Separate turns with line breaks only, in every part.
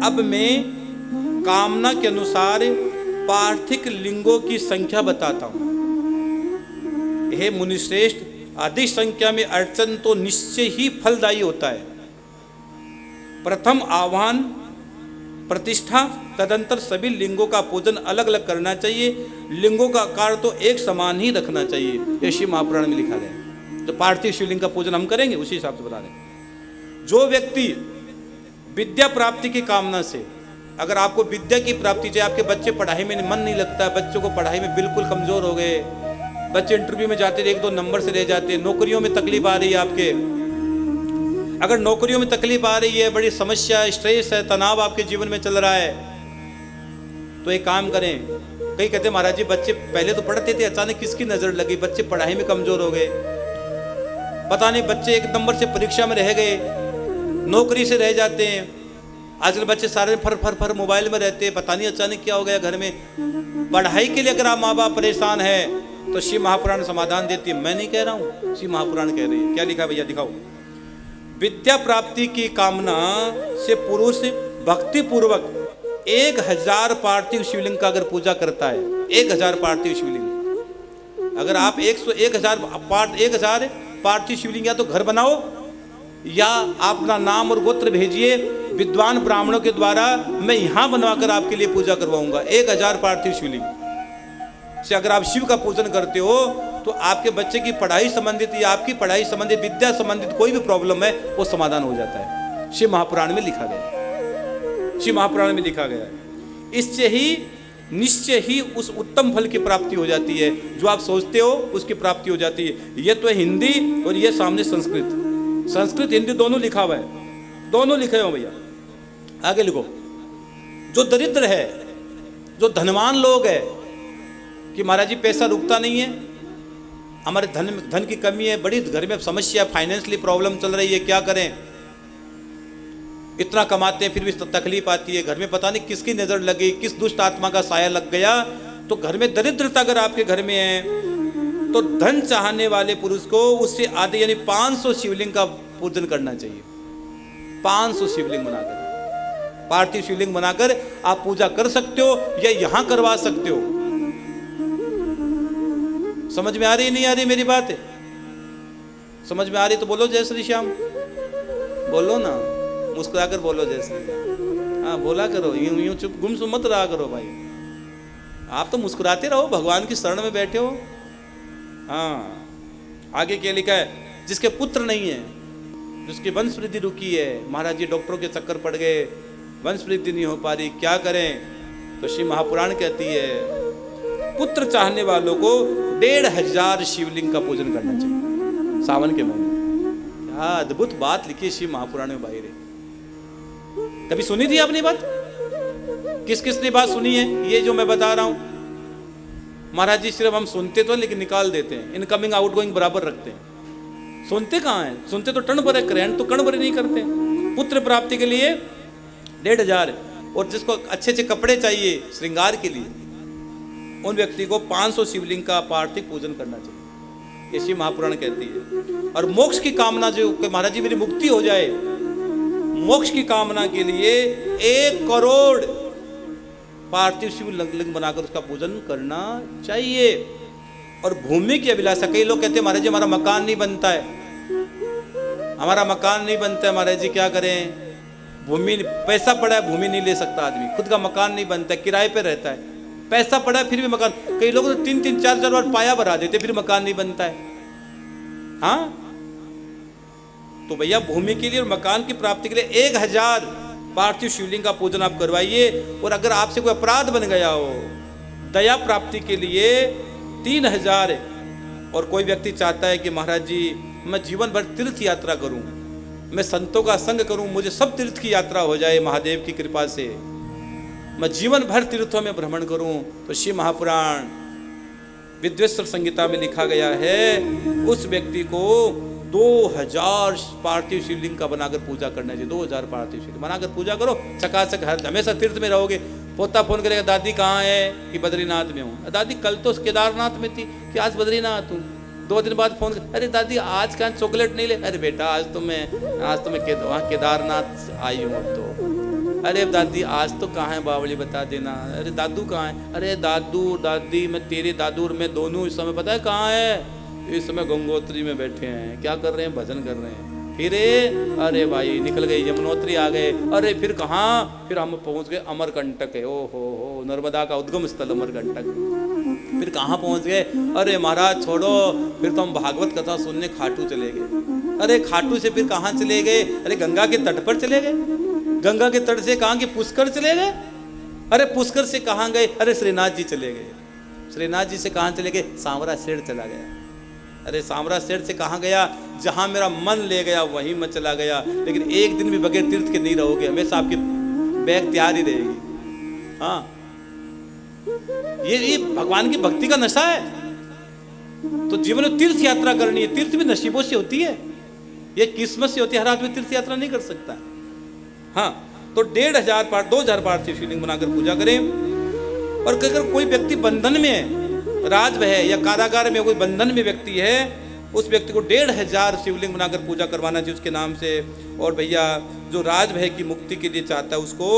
अब मैं कामना के अनुसार पार्थिव लिंगों की संख्या बताता हूं। हे मुनिश्रेष्ठ, अधिक संख्या में अर्चन तो निश्चय ही फलदायी होता है। प्रथम आह्वान प्रतिष्ठा, तदंतर सभी लिंगों का पूजन अलग अलग करना चाहिए। लिंगों का आकार तो एक समान ही रखना चाहिए, ये शिव महापुराण में लिखा गया है। तो पार्थिव शिवलिंग का पूजन हम करेंगे उसी हिसाब से बता रहे हैं। जो व्यक्ति विद्या प्राप्ति की कामना से, अगर आपको विद्या की प्राप्ति चाहिए, आपके बच्चे पढ़ाई में मन नहीं लगता, बच्चों को पढ़ाई में बिल्कुल कमजोर हो गए, बच्चे इंटरव्यू में जाते 1-2 नंबर से रह जाते, नौकरियों में तकलीफ आ रही है आपके, अगर नौकरियों में तकलीफ आ रही है, बड़ी समस्या, स्ट्रेस है, तनाव आपके जीवन में चल रहा है, तो एक काम करें। कई कहते महाराज जी बच्चे पहले तो पढ़ते थे, अचानक किसकी नजर लगी, बच्चे पढ़ाई में कमजोर हो गए, पता नहीं बच्चे 1 नंबर से परीक्षा में रह गए, नौकरी से रह जाते हैं। आजकल बच्चे सारे फर मोबाइल में रहते हैं, पता नहीं अचानक क्या हो गया घर में। पढ़ाई के लिए अगर आप माँ बाप परेशान है तो शिव महापुराण समाधान देती है। मैं नहीं कह रहा हूँ, शिव महापुराण कह रही है। क्या लिखा भैया दिखाओ। विद्या प्राप्ति की कामना से पुरुष भक्ति पूर्वक 1000 पार्थिव शिवलिंग का अगर पूजा करता है, 1000 पार्थिव शिवलिंग, अगर आप 1000 पार्थिव शिवलिंग या तो घर बनाओ या अपना नाम और गोत्र भेजिए, विद्वान ब्राह्मणों के द्वारा मैं यहां बनवाकर आपके लिए पूजा करवाऊंगा। 1000 पार्थिव शिवलिंग से अगर आप शिव का पूजन करते हो तो आपके बच्चे की पढ़ाई संबंधित या आपकी पढ़ाई संबंधित, विद्या संबंधित कोई भी प्रॉब्लम है वो समाधान हो जाता है। शिव महापुराण में लिखा गया, शिव महापुराण में लिखा गया है। इससे ही निश्चय ही उस उत्तम फल की प्राप्ति हो जाती है, जो आप सोचते हो उसकी प्राप्ति हो जाती है। ये तो है हिंदी और ये सामने संस्कृत हिंदी दोनों लिखा हुआ है, दोनों लिखे हो भैया। आगे लिखो। जो दरिद्र है, जो धनवान लोग है कि महाराज जी पैसा रुकता नहीं है, हमारे धन की कमी है, बड़ी घर में समस्या, फाइनेंशियली प्रॉब्लम चल रही है, क्या करें, इतना कमाते हैं फिर भी तकलीफ आती है, घर में पता नहीं किसकी नजर लगी, किस दुष्ट आत्मा का साया लग गया। तो घर में दरिद्रता अगर आपके घर में है तो धन चाहने वाले पुरुष को उससे आधे यानी 500 शिवलिंग का पूजन करना चाहिए। 500 शिवलिंग बनाकर, पार्थिव शिवलिंग बनाकर आप पूजा कर सकते हो या यहां करवा सकते हो। समझ में आ रही नहीं आ रही मेरी बात है? समझ में आ रही तो बोलो जय श्री श्याम, बोलो ना, मुस्कुराकर बोलो जय श्री। हाँ बोला करो, यूं चुप गुमसुम मत रहा करो भाई, आप तो मुस्कुराते रहो, भगवान की शरण में बैठे हो। हाँ आगे क्या लिखा है। जिसके पुत्र नहीं है, जिसकी वंश वृद्धि रुकी है, महाराज जी डॉक्टरों के चक्कर पड़ गए, वंश वृद्धि नहीं हो पा रही, क्या करें? तो शिव महापुराण कहती है पुत्र चाहने वालों को 1500 शिवलिंग का पूजन करना चाहिए सावन के महीने। क्या अद्भुत बात लिखी है शिव महापुराण में भाई रे। कभी सुनी थी आपने बात? किस किस ने बात सुनी है ये जो मैं बता रहा हूं? महाराज जी सिर्फ हम सुनते तो लेकिन निकाल देते हैं, इनकमिंग आउटगोइंग बराबर रखते हैं। सुनते कहाँ हैं? सुनते तो टन भरे करें, तो कण भरे नहीं करते। पुत्र प्राप्ति के लिए 1500, और जिसको अच्छे अच्छे कपड़े चाहिए श्रृंगार के लिए, उन व्यक्ति को 500 शिवलिंग का पार्थिव पूजन करना चाहिए, ये शिव महापुराण कहती है। और मोक्ष की कामना, जो महाराज जी मेरी मुक्ति हो जाए, मोक्ष की कामना के लिए 1 करोड़ पार्थिव शिवलिंग बनाकर उसका पूजन करना चाहिए। और भूमि की अभिलाषा, कई लोग कहते हैं महाराज जी हमारा मकान नहीं बनता है, हमारा मकान नहीं बनता है महाराज जी, क्या करें? भूमि, पैसा पड़ा है भूमि नहीं ले सकता आदमी, खुद का मकान नहीं बनता है, किराए पे रहता है, पैसा पड़ा है फिर भी मकान, कई लोग तो 3-3, 4-4 बार पाया भरा देते फिर मकान नहीं बनता है। हाँ तो भैया भूमि के लिए और मकान की प्राप्ति के लिए 1000 पार्थिव शिवलिंग का पूजन आप करवाइए। और अगर आपसे कोई अपराध बन गया हो, दया प्राप्ति के लिए 3000। और कोई व्यक्ति चाहता है कि महाराज जी मैं जीवन भर तीर्थ यात्रा करूं, मैं संतों का संग करूं, मुझे सब तीर्थ की यात्रा हो जाए महादेव की कृपा से, मैं जीवन भर तीर्थों में भ्रमण करूं, तो शिव महापुराण विद्वेश्वर संहिता में लिखा गया है उस व्यक्ति को 2000 पार्थिव शिवलिंग का बनाकर पूजा करना चाहिए। 2000 पार्थिव शिवलिंग बनाकर पूजा करो, चकाचक हमेशा तीर्थ में रहोगे। पोता फोन करेगा दादी कहाँ है, कि बद्रीनाथ में हूँ। दादी कल तो केदारनाथ में थी, कि आज बद्रीनाथ हूँ। 2 दिन बाद फोन, अरे दादी आज कहाँ चॉकलेट नहीं ले? अरे बेटा आज तो मैं वहाँ केदारनाथ आई हूँ अब तो। अरे दादी आज तो कहाँ है बावली, बता देना। अरे दादू कहाँ है? अरे दादू दादी मैं तेरे दादू और मैं दोनों इस समय पता है कहाँ है? इस समय गंगोत्री में बैठे हैं। क्या कर रहे हैं? भजन कर रहे हैं। फिर अरे भाई निकल गई, यमुनोत्री आ गए। अरे फिर कहाँ? फिर हम पहुँच गए अमरकंटक है। ओ हो नर्मदा का उद्गम स्थल अमरकंटक। फिर कहाँ पहुँच गए? अरे महाराज छोड़ो, फिर तो हम भागवत कथा सुनने खाटू चले गए। अरे खाटू से फिर कहाँ चले गए? अरे गंगा के तट पर चले गए। गंगा के तट से कहाँ के पुष्कर चले गए। अरे पुष्कर से कहाँ गए? अरे श्रीनाथ जी चले गए। श्रीनाथ जी से कहाँ चले गए? सांवरा सेठ चला गया। अरे सांवरा सेठ से कहाँ गया? जहाँ मेरा मन ले गया वहीं मैं चला गया। लेकिन एक दिन भी बगैर तीर्थ के नहीं रहोगे, हमेशा आपकी बैग तैयार ही रहेगी। हाँ, ये भगवान की भक्ति का नशा है। तो जीवन में तीर्थ यात्रा करनी है। तीर्थ भी नसीबों से होती है, ये किस्मत से होती है। हर आदमी तीर्थ यात्रा नहीं कर सकता। हाँ, तो 1500 पाठ 2000 पाठ शिवलिंग बनाकर पूजा करें। और अगर कोई व्यक्ति बंधन में है, राजभय है या कारागार में कोई बंधन में व्यक्ति है, उस व्यक्ति को 1500 शिवलिंग बनाकर पूजा करवाना चाहिए उसके नाम से। और भैया जो राजभय की मुक्ति के लिए चाहता है उसको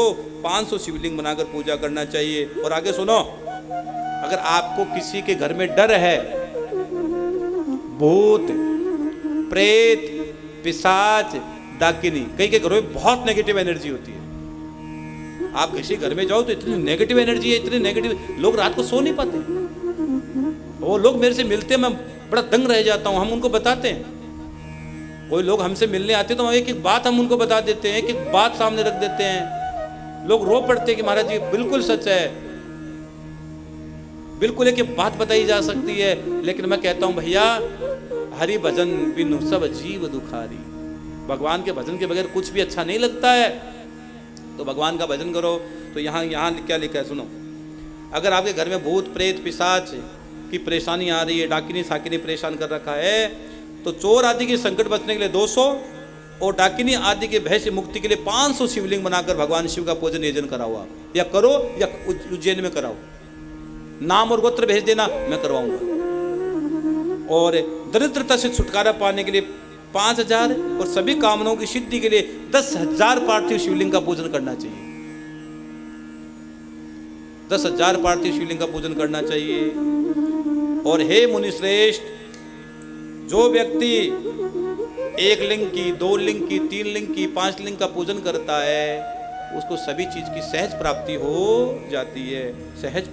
500 शिवलिंग बनाकर पूजा करना चाहिए। और आगे सुनो, अगर आपको किसी के घर में डर है, भूत प्रेत पिशाच डाकिनी, कई के घरों में बहुत नेगेटिव एनर्जी होती है। आप किसी घर में जाओ तो इतनी नेगेटिव एनर्जी है, इतनी नेगेटिव, लोग रात को सो नहीं पाते। वो लोग मेरे से मिलते हैं, मैं बड़ा दंग रह जाता हूँ। हम उनको बताते हैं, कोई लोग हमसे मिलने आते तो एक एक बात हम उनको बता देते हैं, एक एक बात सामने रख देते हैं। लोग रो पड़ते हैं कि महाराज जी बिल्कुल सच है, बिल्कुल एक एक बात बताई जा सकती है। लेकिन मैं कहता हूँ भैया, हरि भजन बिनु सब जीव दुखारी। भगवान के भजन के बगैर कुछ भी अच्छा नहीं लगता है। तो भगवान का भजन करो। तो यहाँ क्या लिखा है सुनो, अगर आपके घर में भूत प्रेत पिशाच की परेशानी आ रही है, डाकिनी साकिनी परेशान कर रखा है, तो चोर आदि के संकट बचने के लिए 200 और डाकिनी आदि के भय से मुक्ति के लिए 500 शिवलिंग बनाकर भगवान शिव का पूजन यजन कराओ आप, या करो या उज्जैन में कराओ। नाम और गोत्र भेज देना, मैं करवाऊंगा। और दरिद्रता से छुटकारा पाने के लिए 5000 और सभी कामनाओं की सिद्धि के लिए 10,000 पार्थिव शिवलिंग का पूजन करना चाहिए। 10,000 पार्थिव शिवलिंग का पूजन करना चाहिए। और हे मुनि श्रेष्ठ, जो व्यक्ति 1 लिंग की, 2 लिंग की, 3 लिंग की, 5 लिंग का पूजन करता है, उसको सभी चीज की सहज प्राप्ति हो जाती है। सहज